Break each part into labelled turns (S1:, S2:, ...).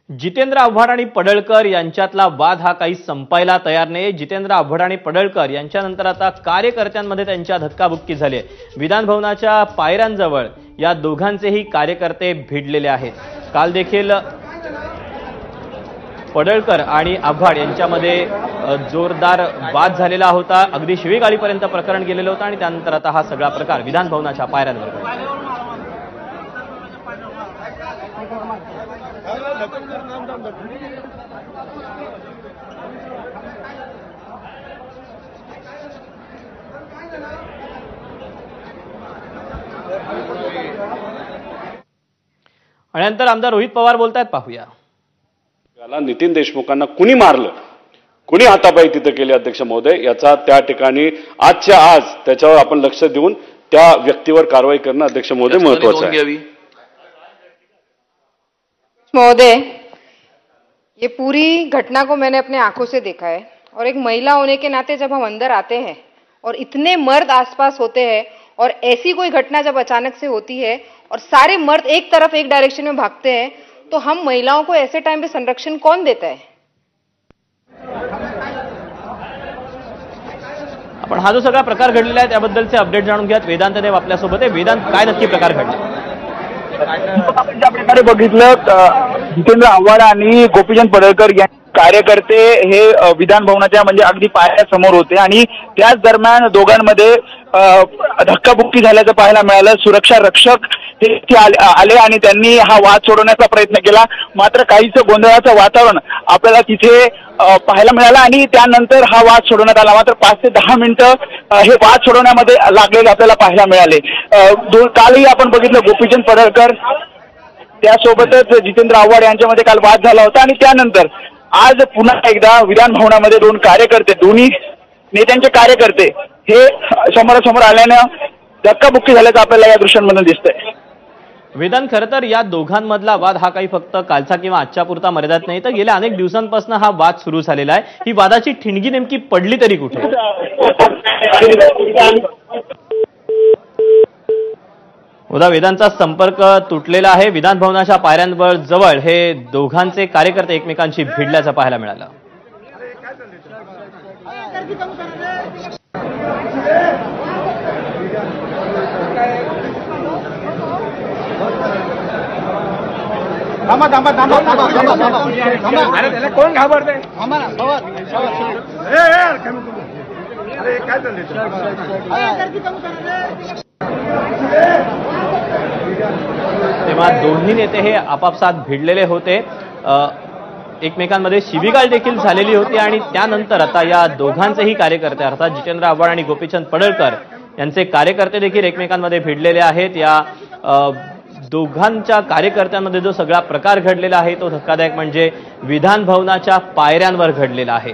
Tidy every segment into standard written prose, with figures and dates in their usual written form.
S1: जितेंद्र आव्हाड आणि पडळकर यांच्यातला वाद हा काही संपायला तयार नाही। जितेंद्र आव्हाड आणि पडळकर यांच्यानंतर आता कार्यकर्त्यांमध्ये त्यांच्या धक्काबुक्की झाली आहे। विधान भवनाच्या पायऱ्यांजवळ या दोघांचेही कार्यकर्ते भिडलेले आहेत। काल देखील पडळकर आणि आव्हाड यांच्यामध्ये जोरदार वाद झालेला होता। अगदी शिवीगाळीपर्यंत प्रकरण गेलेलं होतं आणि त्यानंतर आता हा सगळा प्रकार विधान भवनाच्या पायऱ्यांवर घडला। आणि नंतर आमदार रोहित पवार बोलतायत, पाहूया।
S2: नितीन देशमुखांना कुणी मारलं, कुणी हातापाई तिथे केले अध्यक्ष महोदय, याचा त्या ठिकाणी आजच्या आज त्याच्यावर आपण लक्ष देऊन त्या व्यक्तीवर कारवाई करणं अध्यक्ष महोदय महत्त्वाचं आहे।
S3: महोदय, ये पूरी घटना को मैंने अपने आंखों से देखा है और एक महिला होने के नाते जब हम अंदर आते हैं और इतने मर्द आसपास होते हैं और ऐसी कोई घटना जब अचानक से होती है और सारे मर्द एक तरफ एक डायरेक्शन में भागते हैं, तो हम महिलाओं को ऐसे टाइम पे संरक्षण कौन देता है?
S1: आपण हा जो सगळा प्रकार घडलेला आहे त्याबद्दलचे अपडेट जाणून घ्यात। वेदांत देव आपल्यासोबत आहे। वेदांत, काय नक्की प्रकार घडला?
S4: ज्या प्रकारे बघितलं, जितेंद्र आव्हाड आणि गोपीचंद पडळकर यांचे कार्यकर्ते हे विधान भवनाच्या म्हणजे अगदी पायऱ्यासमोर होते आणि त्याच दरम्यान दोघांमध्ये धक्काबुक्की झाल्याचं पाहायला मिळालं। सुरक्षा रक्षक हे आले आणि त्यांनी हा वाद सोडवण्याचा प्रयत्न केला, मात्र काहीसं गोंधळाचं वातावरण आपल्याला तिथे पाहायला मिळालं आणि त्यानंतर हा वाद सोडवण्यात आला। मात्र 5 ते 10 मिनिटं हे वाद सोडवण्यामध्ये लागलेले आपल्याला पाहायला मिळाले। कालही आपण बघितलं, गोपीचंद पडळकर त्यासोबतच जितेंद्र आव्हाड यांच्यामध्ये काल वाद झाला होता आणि त्यानंतर आज पुन्हा एकदा विधान भवनामध्ये दोन कार्यकर्ते, दोन्ही नेत्यांचे कार्यकर्ते हे समोरासमोर आल्यानं धक्काबुक्की झाल्याचं आपल्याला या दृश्यांमधून दिसतंय।
S1: वेदांत, खरं तर या दोघांमधला वाद हा काही फक्त कालचा किंवा आजच्या पुरता मर्यादित नाही, तर गेल्या अनेक दिवसांपासून हा वाद सुरू झालेला आहे। ही वादाची ठिणगी नेमकी पडली तरी कुठे? उदा वेदांचा संपर्क तुटलेला आहे। विधान भवनाच्या पायऱ्यांवर जवळ हे दोघांचे कार्यकर्ते एकमेकांशी भिडल्याचं पाहायला मिळालं।
S4: थांबा थांबा थांबा थांबा थांबा, अरे त्याला कोण घाबरते? थांबा ना, अरे काय चाललंय?
S1: तेव्हा दोन्ही नेते हे आपापसात भिडलेले होते, एकमेकांमध्ये शिवीगाळ देखील झालेली होती आणि त्यानंतर आता या दोघांचेही कार्यकर्ते अर्थात जितेंद्र आव्हाड आणि गोपीचंद पडळकर यांचे कार्यकर्ते देखील एकमेकांमध्ये भिडलेले आहेत। या दोघांच्या कार्यकर्त्यांमध्ये जो सगळा प्रकार घडलेला आहे तो धक्कादायक म्हणजे विधान भवनाच्या पायऱ्यांवर घडलेला आहे।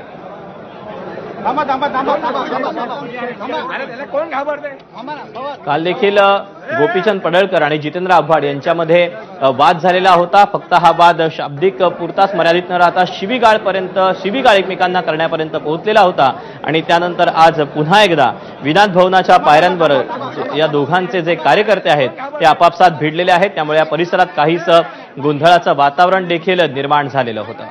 S1: काल देखील गोपीचंद पडळकर आणि जितेंद्र आव्हाड यांच्यामध्ये वाद झालेला होता। फक्त हा वाद शाब्दिक पुरताच मर्यादित न राहता शिवीगाळ एकमेकांना करण्यापर्यंत पोहोचलेला होता आणि त्यानंतर आज पुन्हा एकदा विधान भवनाच्या पायऱ्यांवर या दोघांचे जे कार्यकर्ते आहेत ते आपापसात भिडलेले आहेत। त्यामुळे या परिसरात काहीच गोंधळाचं वातावरण देखील निर्माण झालेलं होतं।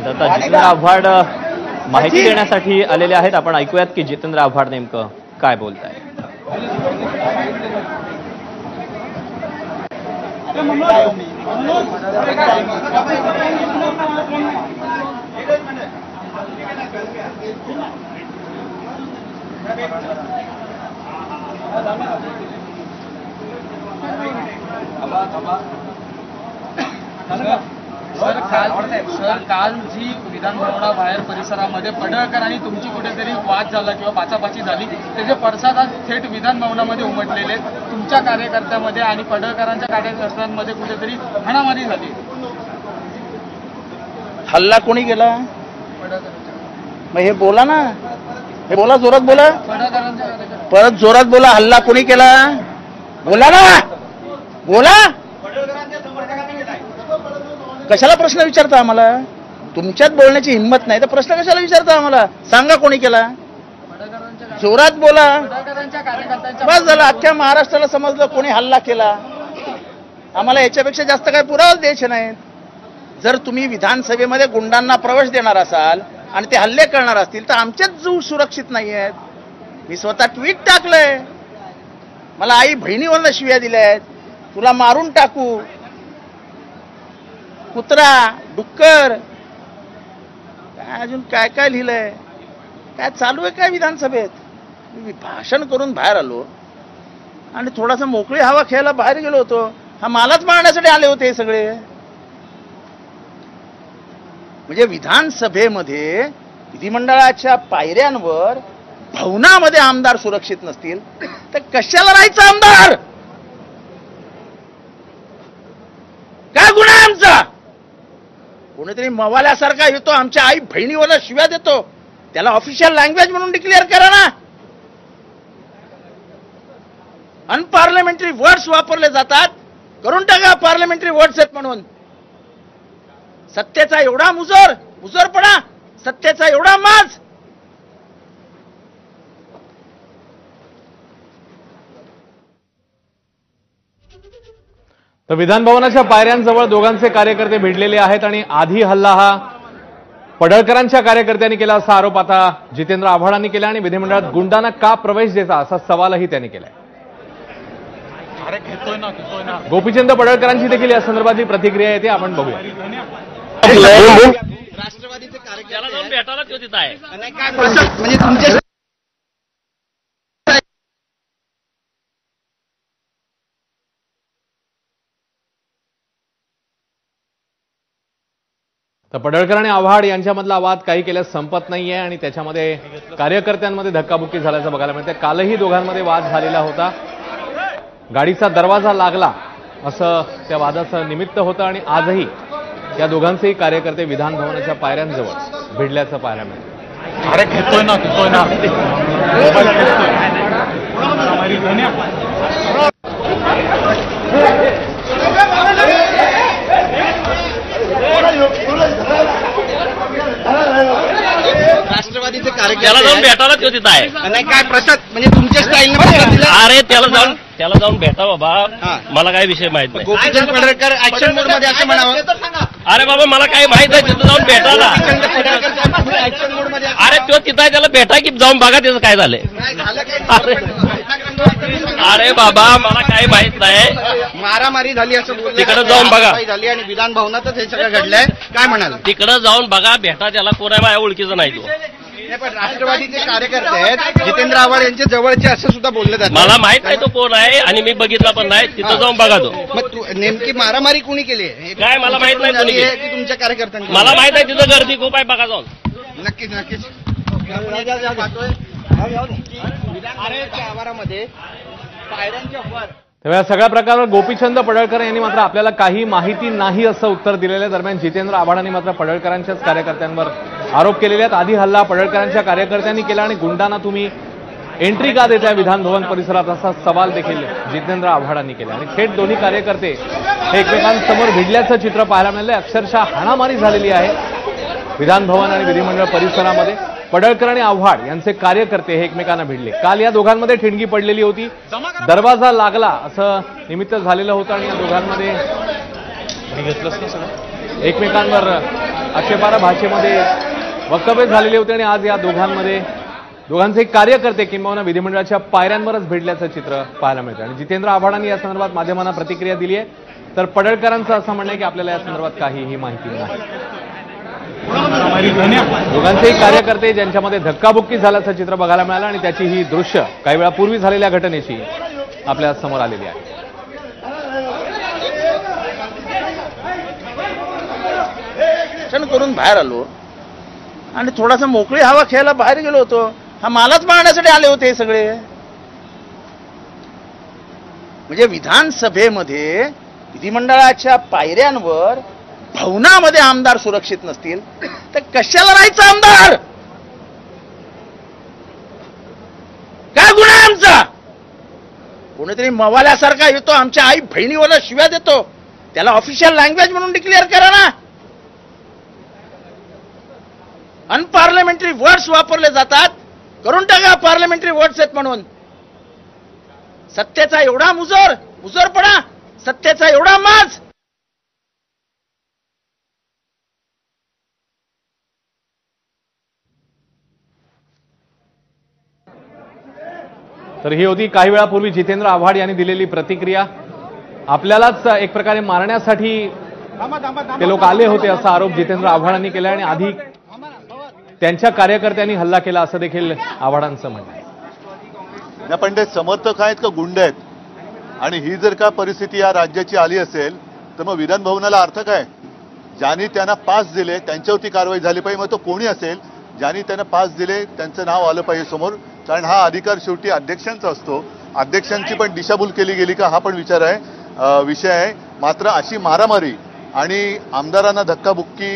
S1: आता जितेंद्र आव्हाड माहिती देण्यासाठी आलेले आहेत। आपण ऐकूयात की जितेंद्र आव्हाड नेमकं काय बोलताय।
S5: काल जी विधान भवनाबाहेर परिसरामध्ये पडळकर आणि तुमची कुठेतरी वाद झाला किंवा बाचाबाची झाली, त्याचे पडसाद आज थेट विधान भवनामध्ये उमटलेले। तुमच्या कार्यकर्त्यामध्ये आणि पडळकरांच्या कार्यकर्त्यांमध्ये कुठेतरी हाणामारी झाली।
S6: हल्ला कोणी केला? मग हे बोला ना, हे बोला, जोरात बोला, परत जोरात बोला। हल्ला कोणी केला? बोला ना, बोला। कशाला प्रश्न विचारता आम्हाला? तुमच्यात बोलण्याची हिंमत नाही तर प्रश्न कशाला विचारता आम्हाला? सांगा कोणी केला? जोरात बोला, बस झालं. अख्ख्या महाराष्ट्राला समजलं कोणी हल्ला केला. आम्हाला याच्यापेक्षा जास्त काही पुरावा द्यायचे नाहीत. जर तुम्ही विधानसभेमध्ये गुंडांना प्रवेश देणार असाल आणि ते हल्ले करणार असतील तर आमचेच जीव सुरक्षित नाही आहेत. मी स्वतः ट्विट टाकलंय, मला आई बहिणीवरनं शिव्या दिल्या आहेत, तुला मारून टाकू, कुत्रा, डुक्कर, काय अजून काय काय लिहिलंय, काय चालू आहे काय विधानसभेत. मी भाषण करून बाहेर आलो आणि थोडासा मोकळी हवा खेळायला बाहेर गेलो होतो. हा मालाच मारण्यासाठी आले होते हे सगळे. म्हणजे विधानसभेमध्ये विधिमंडळाच्या पायऱ्यांवर भवनामध्ये आमदार सुरक्षित नसतील तर कशाला राहायचं आमदार. काय गुन्हा आहे आमचा. कोणीतरी मवाल्यासारखा येतो आमच्या आई बहिणीवर शिव्या देतो, त्याला ऑफिशियल लँग्वेज म्हणून डिक्लेअर करा ना. अनपार्लमेंटरी वर्ड्स वापरले जातात, करून टाका पार्लमेंटरी वर्ड्स आहेत म्हणून. सत्तेचा एवढा मुजोरपणा, सत्तेचा एवढा माज.
S1: तर विधानभवनाच्या पायऱ्यांजवळ दोघांचे कार्यकर्ते भिडलेले आहेत आणि आधी हल्ला हा पडळकरांच्या कार्यकर्त्यांनी केला असा आरोप आता जितेंद्र आव्हाडांनी केला आणि विधिमंडळात गुंडांना का प्रवेश द्यायचा असा सवालही त्यांनी केलाय. गोपीचंद पडळकरांची देखील या संदर्भातली प्रतिक्रिया येते, आपण बघूया.
S6: राष्ट्रवादीचे कार्यकर्ते म्हणजे तुमचे
S1: तर पडळकर आणि आव्हाड यांच्यामधला वाद काही केल्यास संपत नाहीये आणि त्याच्यामध्ये कार्यकर्त्यांमध्ये धक्काबुक्की झाल्याचं बघायला मिळतं. कालही दोघांमध्ये वाद झालेला होता, गाडीचा दरवाजा लागला असं त्या वादाचं निमित्त होतं आणि आजही या दोघांचेही कार्यकर्ते विधान भवनाच्या पायऱ्यांजवळ भिडल्याचं पाहायला मिळतं.
S5: अरे घेतोय ना
S6: राष्ट्रवादीचे कार्यकर्ते
S7: भेटायला तो तिथं आहे.
S6: नाही काय प्रसाद म्हणजे तुमच्या स्टाईलने
S7: अरे त्याला जाऊन भेटा बाबा, मला काय विषय माहित नाही.
S6: गोपीचंद पडळकर ऍक्शन मोड मध्ये असं म्हणावं.
S7: अरे बाबा मला काय माहित नाही, तिथं जाऊन भेटायला.
S6: ऍक्शन मोड मध्ये
S7: अरे तो तिथं आहे, त्याला भेटा की जाऊन बघा त्याचं काय झालंय. अरे बाबा मला काय माहित नाही.
S6: मारामारी झाली असं बोलले,
S7: तिकडे जाऊन बघा.
S6: झाली आणि विधान भवनातच हे सगळं घडलंय. काय म्हणाल.
S7: तिकडं जाऊन बघा, भेटा त्याला. कोण आहे माझ्या ओळखीचं नाही तो.
S6: पण राष्ट्रवादीचे कार्यकर्ते आहेत, जितेंद्र आव्हाड यांच्या जवळचे असं सुद्धा बोललं जातं.
S7: मला माहित नाही तो कोण आहे आणि मी बघितला पण नाही. तिथं जाऊन बघा तो.
S6: मग नेमकी मारामारी कुणी केली आहे
S7: काय मला माहित नाही कोणी केली.
S6: की तुमच्या कार्यकर्त्यांनी.
S7: मला माहित आहे तिथं गर्दी खूप आहे, बघा जाऊन.
S6: नक्कीच नक्कीच. विधानसभेच्या आवारामध्ये पायऱ्यांच्या वर
S1: तेव्हा या सगळ्या प्रकारावर गोपीचंद पडळकर यांनी मात्र आपल्याला काही माहिती नाही असं उत्तर दिलेलं. दरम्यान जितेंद्र आव्हाडांनी मात्र पडळकरांच्याच कार्यकर्त्यांवर आरोप केलेले आहेत. आधी हल्ला पडळकरांच्या कार्यकर्त्यांनी केला आणि गुंडांना तुम्ही एंट्री का देताय विधान भवन परिसरात असा सवाल देखील जितेंद्र आव्हाडांनी केला आणि थेट दोन्ही कार्यकर्ते हे एकमेकांसमोर भिडल्याचं चित्र पाहायला मिळालं. अक्षरशः हाणामारी झालेली आहे विधान भवन आणि विधिमंडळ परिसरामध्ये. पडळकर आणि आव्हाड यांचे कार्यकर्ते हे एकमेकांना भिडले. काल या दोघांमध्ये ठिणगी पडलेली होती, दरवाजा लागला असं निमित्त झालेलं होतं आणि या दोघांमध्ये एकमेकांवर आक्षेपार्ह भाषेमध्ये वक्तव्य झालेले होते आणि आज या दोघांचे कार्यकर्ते किंबहुना विधिमंडळाच्या पायऱ्यांवरच भिडल्याचं चित्र पाहायला मिळतं. आणि जितेंद्र आव्हाडांनी या संदर्भात माध्यमांना प्रतिक्रिया दिली आहे, तर पडळकरांचं असं म्हणणं आहे की आपल्याला या संदर्भात काहीही माहिती नाही. दोघांचेही कार्यकर्ते ज्यांच्यामध्ये धक्काबुक्की झाल्याचं चित्र बघायला मिळालं आणि त्याची ही दृश्य काही वेळापूर्वी झालेल्या घटनेची आपल्या समोर आलेली आहे.
S6: करून बाहेर आलो आणि थोडासा मोकळी हवा खेळायला बाहेर गेलो होतो. हा मालाच मारण्यासाठी आले होते हे सगळे. म्हणजे विधानसभेमध्ये विधिमंडळाच्या पायऱ्यांवर भवनामध्ये आमदार सुरक्षित नसतील तर कशाला राहायचं आमदार. काय गुन्हा आहे आमचा. कोणीतरी मवाल्यासारखा येतो आमच्या आई बहिणीवर शिव्या देतो, त्याला ऑफिशियल लँग्वेज म्हणून डिक्लेअर करा ना. अनपार्लमेंटरी वर्ड्स वापरले जातात, करून टाका पार्लमेंटरी वर्ड्स आहेत म्हणून. सत्तेचा एवढा मुजोरपणा, सत्तेचा एवढा माज.
S8: तर ही होती काही वेळापूर्वी जितेंद्र आव्हाड यांनी दिलेली प्रतिक्रिया. आपल्यालाच एक प्रकारे मारण्यासाठी ते लोक आले होते असा आरोप जितेंद्र आव्हाडांनी केला आणि आधी त्यांच्या कार्यकर्त्यांनी हल्ला केला असं देखील आव्हाडांचं म्हणणं आहे.
S9: पण ते समर्थक आहेत का गुंड आहेत? आणि ही जर का परिस्थिती या राज्याची आली असेल तर मग विधान भवनाला अर्थ काय? ज्यांनी त्यांना पास दिले त्यांच्यावरती कारवाई झाली पाहिजे. मग तो कोणी असेल ज्यांनी त्यांना पास दिले त्यांचं नाव आलं पाहिजे समोर, कारण हा अधिकार शेवटी अध्यक्षांचा असतो. अध्यक्षांची पण दिशाभूल केली गेली का हा पण विषय आहे. मात्र अशी मारामारी आणि आमदारांना धक्काबुक्की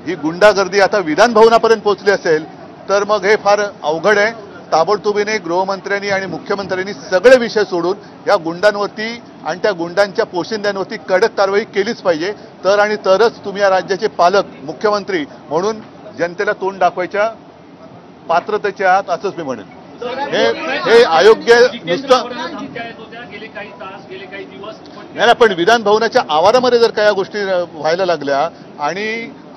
S9: ही गुंडागर्दी आता विधान भवनापर्यंत पोहोचली असेल तर मग हे फार अवघड आहे. ताबडतोबीने गृहमंत्र्यांनी आणि मुख्यमंत्र्यांनी सगळे विषय सोडून या गुंडांवरती आणि त्या गुंडांच्या पोशिंद्यांवरती कडक कारवाई केलीच पाहिजे. तरच तुम्ही या राज्याचे पालक मुख्यमंत्री म्हणून जनतेला तोंड दाखवायच्या पात्रतेचे आहात असंच मी म्हणेन. हे अयोग्य नुसतं नाही. पण विधान भवनाच्या आवारामध्ये जर का या गोष्टी व्हायला लागल्या आणि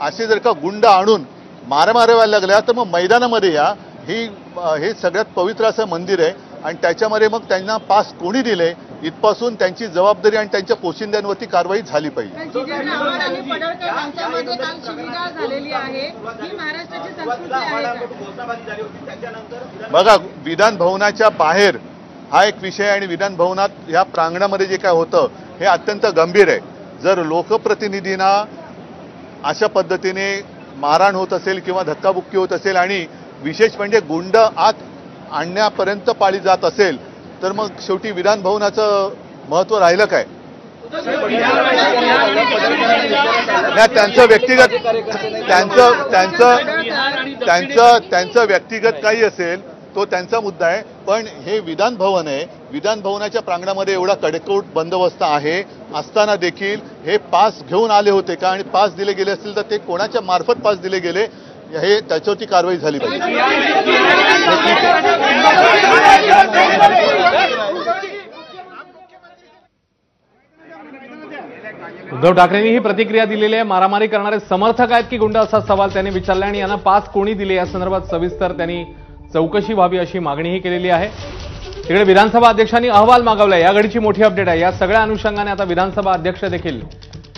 S9: असे जर का गुंड आणून मारामाऱ्या व्हायला लागल्या तर मग मैदानामध्ये या. हे सगळ्यात पवित्र असं मंदिर आहे आणि त्याच्यामध्ये मग त्यांना पास कोणी दिले इथपासून त्यांची जबाबदारी आणि त्यांच्या पोशिंद्यांवरती कारवाई झाली पाहिजे. बघा, विधान भवनाच्या बाहेर हा एक विषय आणि विधान भवनात या प्रांगणामध्ये जे काय होतं हे अत्यंत गंभीर आहे. जर लोकप्रतिनिधींना अशा पद्धतीने मारहाण होत असेल किंवा धक्काबुक्की होत असेल आणि विशेष म्हणजे गुंड आत आणण्यापर्यंत पाळी जात असेल तर मग शेवटी विधान भवनाचं महत्व राहिलं काय? त्यांचं व्यक्तिगत काही असेल तो त्यांचा मुद्दा आहे. पण हे विधान भवन आहे. विधान भवनाच्या प्रांगणामध्ये एवढा कडेकोट बंदोबस्त आहे असताना देखील हे पास घेऊन आले होते का? आणि पास दिले गेले असतील तर ते कोणाच्या मार्फत पास दिले गेले हे त्याच्यावरती कारवाई झाली पाहिजे.
S8: उद्धव ठाकरेंनी ही प्रतिक्रिया दिलेली आहे. मारामारी करणारे समर्थक आहेत की गुंड असा सवाल त्यांनी विचारला आणि यांना पास कोणी दिले या संदर्भात सविस्तर त्यांनी चौकशी व्हावी अशी मागणीही केलेली आहे. तिकडे विधानसभा अध्यक्षांनी अहवाल मागवलाय. या घडीची मोठी अपडेट आहे. या सगळ्या अनुषंगाने आता विधानसभा अध्यक्ष देखील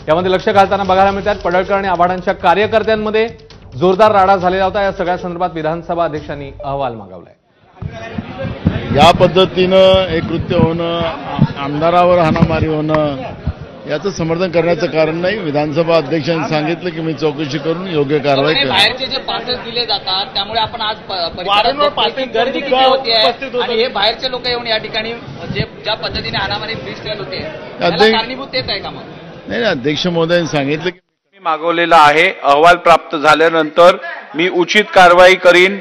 S8: यामध्ये लक्ष घालताना बघायला मिळतात. पडळकर आणि आव्हाडांच्या कार्यकर्त्यांमध्ये जोरदार राडा झालेला होता. या सगळ्या संदर्भात विधानसभा अध्यक्षांनी अहवाल मागवलाय.
S10: या पद्धतीनं हे कृत्य होणं, आमदारावर हाणामारी होणं याचं समर्थन करण्याचं कारण नाही. विधानसभा अध्यक्षांनी सांगितलं की मी चौकशी करून योग्य कारवाई करेन.
S5: बाहेरचे जे पासेस दिले जातात त्यामुळे आपण आज गर्दी किती होती आहे आणि हे बाहेरचे लोक येऊन या ठिकाणी ज्या पद्धतीने हाणामारी दिसत होते त्याला कारणीभूत तेच आहे का? मग
S10: नाही, अध्यक्ष महोदयांनी सांगितलं की
S2: मी मागवलेला आहे. अहवाल प्राप्त झाल्यानंतर मी उचित कारवाई करीन.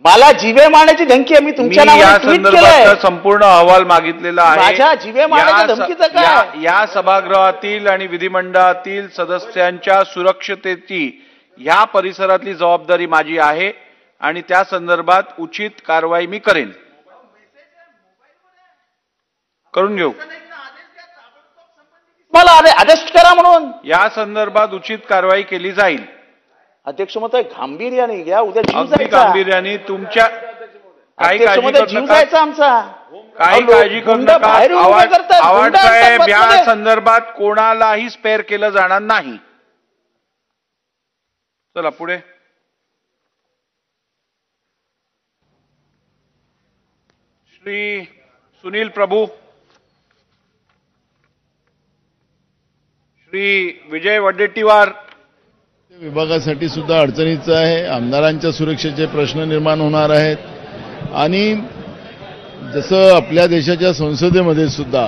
S6: मला जीवे मारण्याची धमकी आहे. मी तुमच्या नावाने ट्विट केलंय.
S2: संपूर्ण अहवाल मागितलेला आहे.
S6: माझ्या जीवे मारण्याच्या धमकीचं काय?
S2: या सभागृहातील आणि विधिमंडळातील सदस्यांच्या सुरक्षतेची ह्या परिसरातली जबाबदारी माझी आहे आणि त्या संदर्भात उचित कारवाई मी करेन. करून घेऊ.
S6: मला अरेस्ट करा म्हणून
S2: या संदर्भात उचित कारवाई केली जाईल.
S6: अध्यक्ष महोदय गांभीर्याने घ्या. उद्या जीव
S2: अगदी
S6: जायचा.
S2: गांभीर्याने तुमच्या काही
S6: अध्यक्ष
S2: काळजी
S6: महोदय
S2: करू
S6: जीव
S2: नका.
S6: जायचा आमचा.
S2: काही काळजी करू
S6: गुंड
S2: नका.
S6: बाहेर उभं करतात.
S2: आव्हाड
S6: गुंड
S2: साहेब,
S6: आणतात
S2: या
S6: बसमध्ये.
S2: संदर्भात कोणालाही स्पेअर केलं जाणार नाही. चला पुढे. श्री सुनील प्रभू, श्री विजय वडेट्टीवार.
S10: विभागासाठी सुद्धा अडचणीचं आहे. आमदारांच्या सुरक्षेचे प्रश्न निर्माण होणार आहेत आणि जसं आपल्या देशाच्या संसदेमध्ये सुद्धा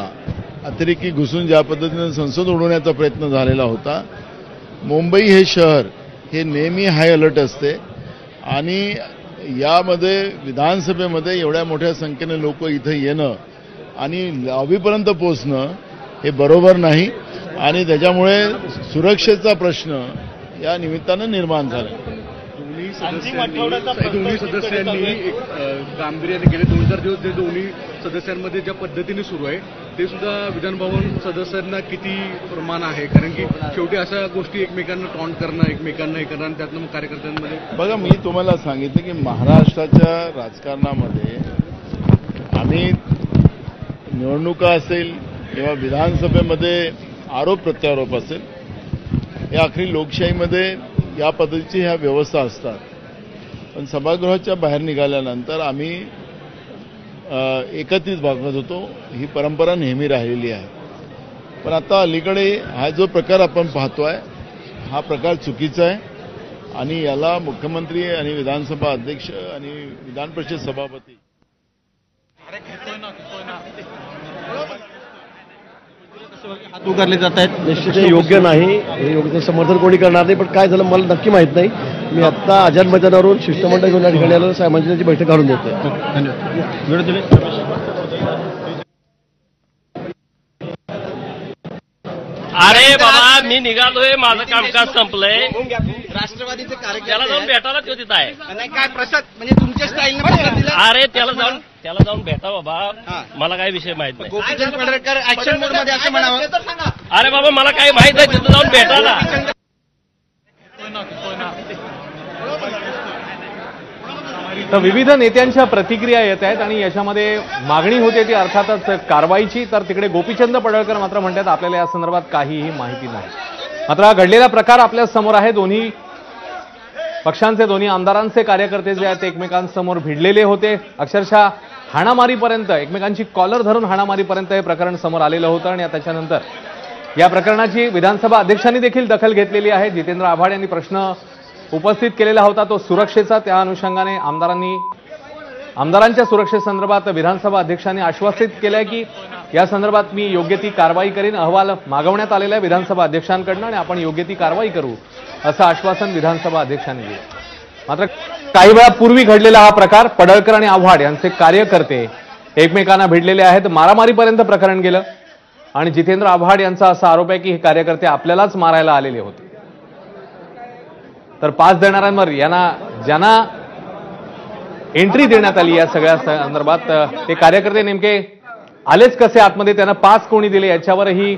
S10: अतिरेकी घुसून ज्या पद्धतीनं संसद उडवण्याचा प्रयत्न झालेला होता. मुंबई हे शहर हे नेहमी हाय अलर्ट असते आणि यामध्ये विधानसभेमध्ये एवढ्या मोठ्या संख्येने लोक इथं येणं आणि लॉबीपर्यंत पोहोचणं हे बरोबर नाही आणि त्याच्यामुळे सुरक्षेचा प्रश्न या निमित्तानं निर्माण झाला.
S11: दोन्ही सदस्यांनी गांभीर्याने गेले 2-4 दिवस जे दोन्ही सदस्यांमध्ये ज्या पद्धतीने सुरू आहे ते सुद्धा विधानभवन सदस्यांना किती प्रमाण आहे? कारण की शेवटी अशा गोष्टी एकमेकांना टॉन्ट करणं, एकमेकांना हे करणं आणि त्यातनं मग कार्यकर्त्यांमध्ये
S10: बघा, मी तुम्हाला सांगितलं की महाराष्ट्राच्या राजकारणामध्ये आम्ही निवडणुका असेल किंवा विधानसभेमध्ये आरोप प्रत्यारोप असेल, या आखरी लोकशाहीमध्ये या पद्धतीची ह्या व्यवस्था असतात. पण सभागृहाच्या बाहेर निघाल्यानंतर आम्ही एकत्रित वागत होतो. ही परंपरा नेहमी राहिलेली आहे. पण आता अलीकडे हा जो प्रकार आपण पाहतोय हा प्रकार चुकीचा आहे आणि याला मुख्यमंत्री आणि विधानसभा अध्यक्ष आणि विधान परिषद सभापती
S12: हात उगारले जात आहेत. निश्चित योग्य नाही, हे योग्य समर्थन कोणी करणार नाही. पण काय झालं मला नक्की माहित नाही. मी आता आझाद मैदानावरून शिष्टमंडळ घेऊन या ठिकाणी आलो, साहेबांची बैठक काढून देतोय.
S7: अरे बाबा, मी निघालोय, माझं कामकाज संपलंय.
S5: राष्ट्रवादीचे
S7: त्याला जाऊन भेटायला तो तिथं आहे.
S5: नाही काय प्रसाद म्हणजे तुमच्या स्टाईलने
S7: अरे त्याला जाऊन भेटा बाबा, मला काय विषय माहित नाही.
S5: गोपीचंद पडळकर ऍक्शन मोड मध्ये असं म्हणावं.
S7: अरे बाबा, मला काही माहित नाही, तिथं जाऊन भेटायला.
S8: तर विविध नेत्यांच्या प्रतिक्रिया येत आहेत आणि याच्यामध्ये मागणी होते ती अर्थातच कारवाईची. तर तिकडे गोपीचंद पडळकर मात्र म्हणतात आपल्याला या संदर्भात काहीही माहिती नाही. मात्र हा घडलेला प्रकार आपल्या समोर आहे. दोन्ही पक्षांचे, दोन्ही आमदारांचे कार्यकर्ते जे आहेत ते एकमेकांसमोर भिडलेले होते. अक्षरशः हाणामारीपर्यंत, एकमेकांची कॉलर धरून हाणामारीपर्यंत हे प्रकरण समोर आलेलं होतं. आणि त्याच्यानंतर या प्रकरणाची विधानसभा अध्यक्षांनी देखील दखल घेतलेली आहे. जितेंद्र आव्हाड यांनी प्रश्न उपस्थित केलेला होता तो सुरक्षेचा. त्या अनुषंगाने आमदारांच्या सुरक्षेसंदर्भात विधानसभा अध्यक्षांनी आश्वासित केलंय की या संदर्भात मी योग्य ती कारवाई करीन. अहवाल मागवण्यात आलेला आहे विधानसभा अध्यक्षांकडनं आणि आपण योग्य ती कारवाई करू असं आश्वासन विधानसभा अध्यक्षांनी दिलं. मात्र काही वेळापूर्वी घडलेला हा प्रकार, पडळकर आणि आव्हाड यांचे कार्यकर्ते एकमेकांना भिडलेले आहेत. मारामारीपर्यंत प्रकरण गेलं आणि जितेंद्र आव्हाड यांचा असा आरोप आहे की हे कार्यकर्ते आपल्यालाच मारायला आलेले होते. तर पास देणाऱ्यांवर ज्यांना एंट्री देण्यात आली या सगळ्या संदर्भात ते कार्यकर्ते नेमके आलेच कसे आतमध्ये, त्यांना पास कोणी दिले याच्यावरही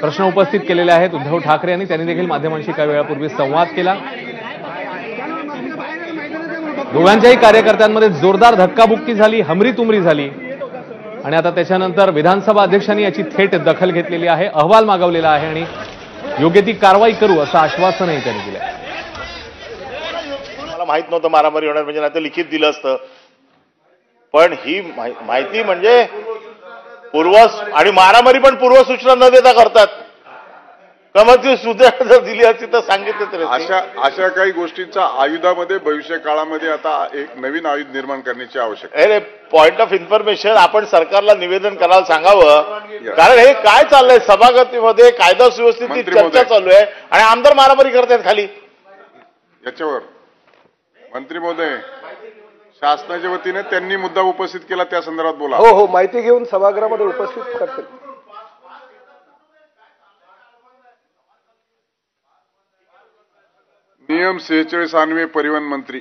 S8: प्रश्न उपस्थित केलेले आहेत. उद्धव ठाकरे यांनी त्यांनी देखील माध्यमांशी काही वेळापूर्वी संवाद केला. दोघांच्याही कार्यकर्त्यांमध्ये जोरदार धक्काबुक्की झाली, हमरीतुमरी झाली आणि आता त्याच्यानंतर विधानसभा अध्यक्षांनी याची थेट दखल घेतलेली आहे. अहवाल मागवलेला आहे आणि योग्य ती कारवाई करू असं आश्वासनही त्यांनी दिलं.
S13: मला माहित नव्हतं मारामारी होणार म्हणजे, नाही तर लिखित दिलं असतं. पण ही माहिती म्हणजे आणि मारामारी पण पूर्वसूचना न देता करतात. मग ती सूचना जर दिली असती तर सांगितलं तर.
S14: अशा काही गोष्टींचा आयुधामध्ये भविष्य काळामध्ये आता एक नवीन आयुध निर्माण करण्याची आवश्यकता
S13: आहे. पॉइंट ऑफ इन्फॉर्मेशन आपण सरकारला निवेदन करायला सांगावं. कारण हे काय चाललंय सभागतीमध्ये, कायदा सुव्यवस्थेची चर्चा चालू आहे आणि आमदार मारामारी करतात खाली.
S14: याच्यावर मंत्री महोदय, शासनाच्या वतीने त्यांनी मुद्दा उपस्थित केला, त्या संदर्भात बोला.
S15: हो, माहिती घेऊन सभागृहामध्ये उपस्थित करतील.
S14: नियम 46 अन्वये परिवहन मंत्री.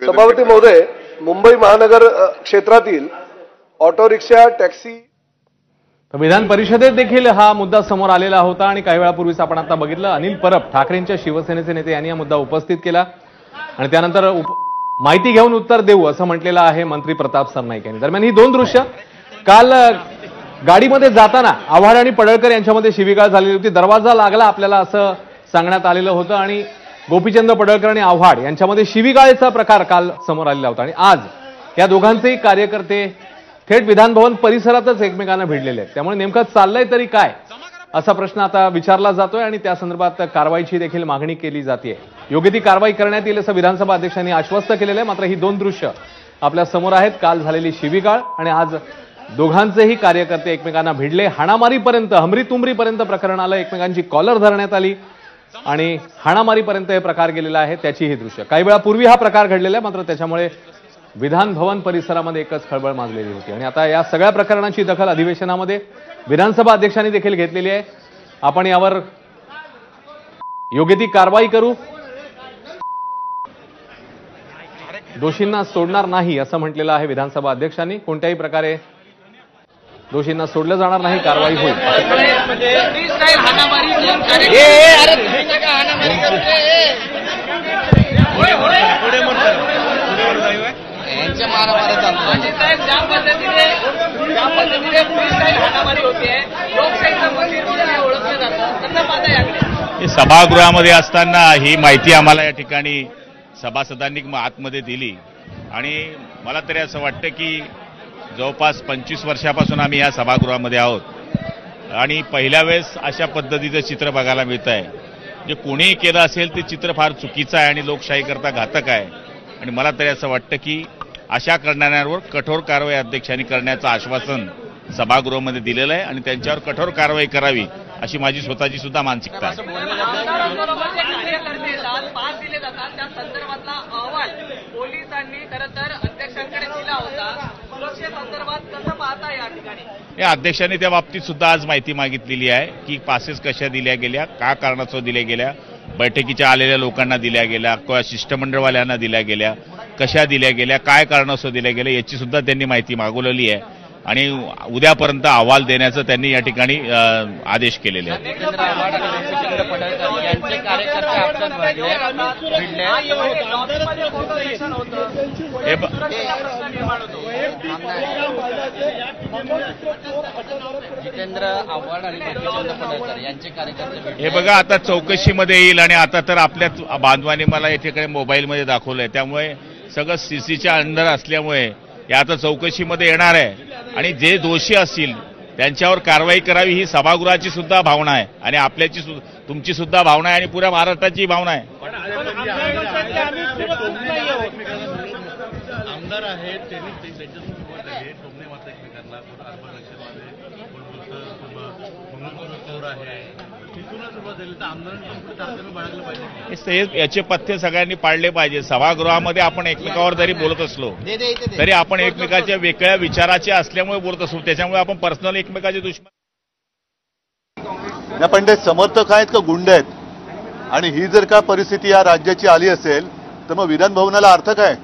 S15: सभापती महोदय, मुंबई महानगर क्षेत्रातील ऑटो रिक्षा, टॅक्सी.
S8: विधान परिषदेत देखील हा मुद्दा समोर आलेला होता आणि काही वेळापूर्वीच आपण आता बघितलं अनिल परब, ठाकरेंच्या शिवसेनेचे नेते, यांनी हा मुद्दा उपस्थित केला आणि त्यानंतर माहिती घेऊन उत्तर देऊ असं म्हटलेलं आहे मंत्री प्रताप सरनाईक यांनी. दरम्यान ही दोन दृश्य काल गाडीमध्ये जाताना आव्हाड आणि पडळकर यांच्यामध्ये शिवीगाळ झालेली होती. दरवाजा लागला आपल्याला असं सांगण्यात आलेलं होतं आणि गोपीचंद पडळकर आणि आव्हाड यांच्यामध्ये शिवीगाळीचा प्रकार काल समोर आलेला होता आणि आज या दोघांचेही कार्यकर्ते थेट विधानभवन परिसरातच एकमेकांना भिडलेले आहेत. त्यामुळे नेमकं चाललंय तरी काय असा प्रश्न आता विचारला जातोय आणि त्या संदर्भात कारवाईची देखील मागणी केली जाते. योग्य ती कारवाई करण्यात येईल असं विधानसभा अध्यक्षांनी आश्वस्त केलेलं आहे. मात्र ही दोन दृश्य आपल्या समोर आहेत, काल झालेली शिवीगाळ आणि आज दोघांचेही कार्यकर्ते एकमेकांना भिडले. हाणामारीपर्यंत, हमरीतुमरीपर्यंत प्रकरण आलं, एकमेकांची कॉलर धरण्यात आली आणि हाणामारीपर्यंत हे प्रकार गेलेला आहे. त्याची ही दृश्य काही वेळापूर्वी हा प्रकार घडलेला आहे. मात्र त्याच्यामुळे विधान भवन परिसरामध्ये एकच खळबळ माजलेली होती आणि आता या सगळ्या प्रकरणाची दखल अधिवेशनामध्ये विधानसभा अध्यक्षांनी देखील घेतलेली आहे. आपण यावर योग्य ती कारवाई करू. दोषींना सोडणार नाही असं म्हटलेलं आहे विधानसभा अध्यक्षांनी. कोणत्याही प्रकारे दोषींना सोडलं जाणार नाही, कारवाई होईल.
S16: सभागृहामध्ये असताना ही माहिती आम्हाला या ठिकाणी सभासदांनी आतमध्ये दिली आणि मला तरी असं वाटतं की जवळपास 25 वर्षापासून आम्ही या सभागृहामध्ये आहोत आणि पहिल्या वेळेस अशा पद्धतीचं चित्र बघायला मिळत आहे. जे कोणीही केलं असेल ते चित्र फार चुकीचं आहे आणि लोकशाहीकरता घातक आहे आणि मला तरी असं वाटतं की अशा करणाऱ्यांवर कठोर कारवाई अध्यक्षांनी करण्याचं आश्वासन सभागृहामध्ये दिलेलं आहे आणि त्यांच्यावर कठोर कारवाई करावी अशी माझी स्वतःची सुद्धा मानसिकता आहे. या अध्यक्षांनी त्या बाबतीत सुद्धा आज माहिती मागितलेली आहे की पासेस कशा दिल्या गेल्या, का कारणास्तव दिल्या गेल्या, बैठकीच्या आलेल्या लोकांना दिल्या गेल्या किंवा शिष्टमंडळवाल्यांना दिल्या गेल्या, कशा दिल्या गेल्या, काय कारणास्तव दिल्या गेल्या याची सुद्धा त्यांनी माहिती मागवलेली आहे आणि उद्यापर्यंत अहवाल देण्याचं त्यांनी या ठिकाणी आदेश केलेले आहेत. हे बघा आता चौकशीमध्ये येईल आणि आता तर आपल्या बांधवांनी मला या ठिकाणी मोबाईलमध्ये दाखवलंय, त्यामुळे सगळं सीसीच्या अंडर असल्यामुळे हे आता चौकशीमध्ये येणार आहे आणि जे दोषी असतील त्यांच्यावर कारवाई करावी ही सभागृहाची सुद्धा भावना आहे आणि आपल्याची तुमची सुद्धा भावना आहे आणि पुऱ्या महाराष्ट्राची भावना आहे.
S11: आमदार आहेत त्यांनी त्यांच्यासोबत आहे टोमणे माता एकमेकांना आहे तिथूनच सुरुवात झाली तर आमदारांनी बाळगलं पाहिजे.
S16: याचे पथ्य सगळ्यांनी पाळले पाहिजे. सभागृहामध्ये आपण एकमेकावर जरी बोलत असलो तरी आपण एकमेकाच्या वेगळ्या विचाराचे असल्यामुळे बोलत असलो, त्याच्यामुळे आपण पर्सनल एकमेकाचे दुश्मन
S9: पण ते समर्थक आहेत का गुंड आहेत? आणि ही जर का परिस्थिती या राज्याची आली असेल तर मग विधान भवनाला अर्थ काय?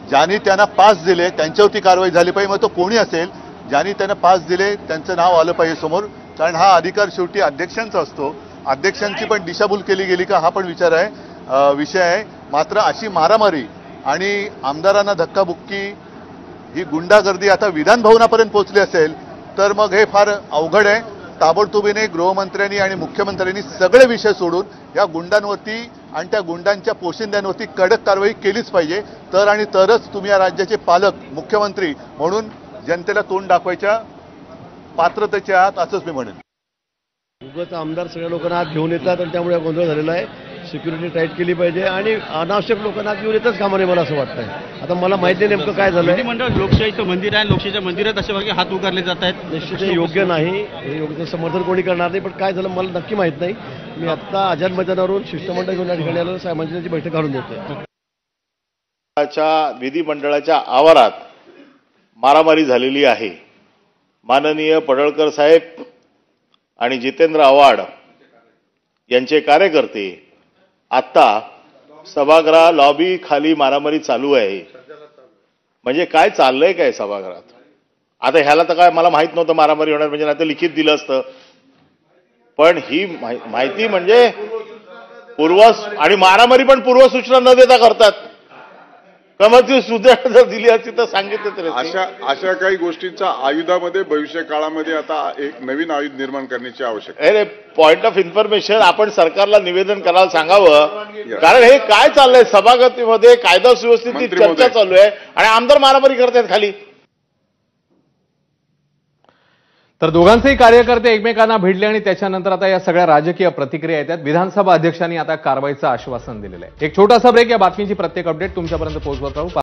S9: ज्यांनी त्यांना पास दिले त्यांच्यावरती कारवाई झाली पाहिजे. मग तो कोणी असेल, ज्यांनी त्यांना पास दिले त्यांचं नाव आलं पाहिजे समोर, कारण हा अधिकार शेवटी अध्यक्षांचा असतो. अध्यक्षांची पण दिशाभूल केली गेली का हा पण विषय आहे. मात्र अशी मारामारी आणि आमदारांना धक्काबुक्की ही गुंडागर्दी आता विधान भवनापर्यंत पोहोचली असेल तर मग हे फार अवघड आहे. ताबडतोबीने गृहमंत्र्यांनी आणि मुख्यमंत्र्यांनी सगळे विषय सोडून या गुंडांवरती आणि त्या गुंडांच्या पोशिंद्यांवरती कडक कारवाई केलीच पाहिजे. तरच तुम्ही या राज्याचे पालक मुख्यमंत्री म्हणून जनतेला तोंड दाखवायच्या पात्रतेचे आहात असंच मी म्हणेन.
S12: उगाच आमदार सगळ्या लोकांना हात घेऊन येतात आणि त्यामुळे गोंधळ झालेला आहे. सिक्युरिटी टाईट केली पाहिजे आणि अनावश्यक लोकांना घेऊन येतच कामा नये मला असं वाटतंय. आता मला माहिती नाही नेमकं काय झालं.
S17: विधिमंडळ लोकशाहीचं मंदिर आहे, लोकशाहीच्या मंदिरात अशा प्रकारे हात उगारले जात आहेत.
S12: निश्चित योग्य नाही, हे योग्य समर्थन कोणी करणार नाही. पण काय झालं मला नक्की माहित नाही. मी आता आझाद मैदानावरून शिष्टमंडळ घेऊन या ठिकाणी आलो, साहेबांची बैठक घालून देतोय.
S13: विधिमंडळाच्या आवारात मारामारी झालेली आहे. माननीय पडळकर साहेब आणि जितेंद्र आव्हाड यांचे कार्यकर्ते आता सभागृह लॉबी खाली मारामारी चालू आहे. म्हणजे काय चाललंय काय सभागृहात? आता ह्याला तर काय मला माहित नव्हतं मारामारी होणार म्हणजे नाही तर लिखित दिलं असतं. पण ही माहिती म्हणजे आणि मारामारी पण पूर्वसूचना न देता करतात. क्रमाची सूचना जर दिली असती तर सांगितलं तर.
S14: अशा काही गोष्टींचा आयुधामध्ये भविष्य काळामध्ये आता एक नवीन आयुध निर्माण करण्याची आवश्यकता
S13: आहे. पॉइंट ऑफ इन्फॉर्मेशन आपण सरकारला निवेदन करायला सांगावं. कारण हे काय चाललंय सभागृहामध्ये कायदा सुव्यवस्थेची चर्चा चालू आहे आणि आमदार मारामारी करतायत खाली.
S8: तर दोघांचेही कार्यकर्ते एकमेकांना भिडले आणि त्याच्यानंतर आता या सगळ्या राजकीय प्रतिक्रिया येतात. विधानसभा अध्यक्षांनी आता कारवाईचं आश्वासन दिलेलं आहे. एक छोटासा ब्रेक, या बातमीची प्रत्येक अपडेट तुमच्यापर्यंत पोहोचवत राहू.